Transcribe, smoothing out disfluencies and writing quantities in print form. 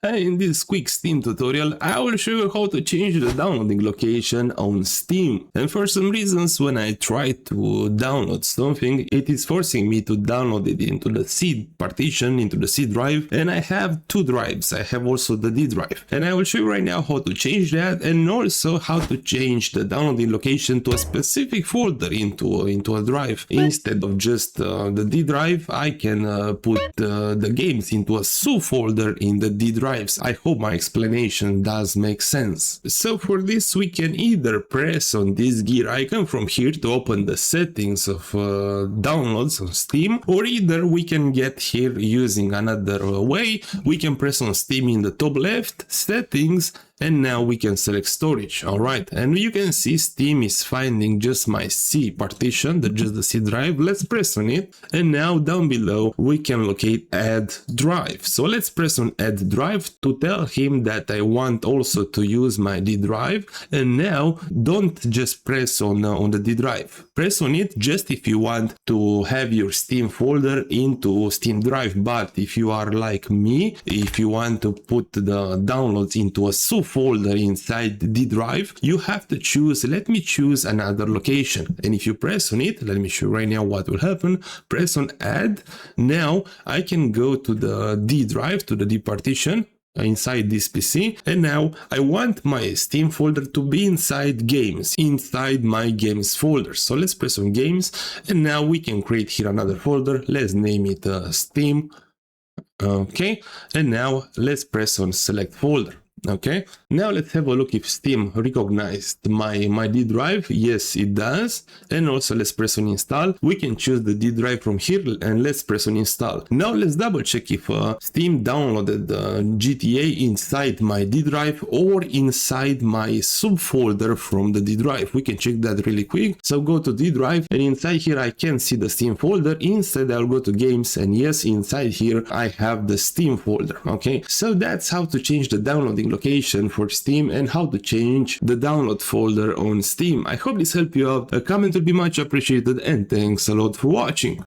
In this quick Steam tutorial, I will show you how to change the downloading location on Steam. And for some reasons, when I try to download something, it is forcing me to download it into the C partition, into the C drive, and I have two drives. I have also the D drive. And I will show you right now how to change that, and also how to change the downloading location to a specific folder into a drive. Instead of just the D drive, I can put the games into a subfolder in the D drive. I hope my explanation does make sense. So for this we can either press on this gear icon from here to open the settings of downloads on Steam, or either we can get here using another way. We can press on Steam in the top left, settings, and now we can select storage. Alright, and you can see Steam is finding just my C partition, just the C drive. Let's press on it, and now down below we can locate add drive. So let's press on add drive to tell him that I want also to use my D drive. And now don't just press on the D drive, press on it just if you want to have your Steam folder into Steam drive. But if you are like me, if you want to put the downloads into a subfolder inside D drive, you have to choose, let me choose another location. And if you press on it, let me show you right now what will happen. Press on add. Now I can go to the D drive, to the D partition inside this PC, and now I want my Steam folder to be inside games, inside my games folder. So let's press on games, and now we can create here another folder. Let's name it Steam. Okay, and now let's press on select folder. Okay, now let's have a look if Steam recognized my D drive. Yes, it does. And also let's press on install. We can choose the D drive from here, and let's press on install. Now let's double check if Steam downloaded GTA inside my D drive or inside my subfolder from the D drive. We can check that really quick. So go to D drive, and inside here I can see the Steam folder. Instead I'll go to games, and yes, inside here I have the Steam folder. Okay, so that's how to change the downloading location for Steam and how to change the download folder on Steam. I hope this helped you out. A comment would be much appreciated, and thanks a lot for watching.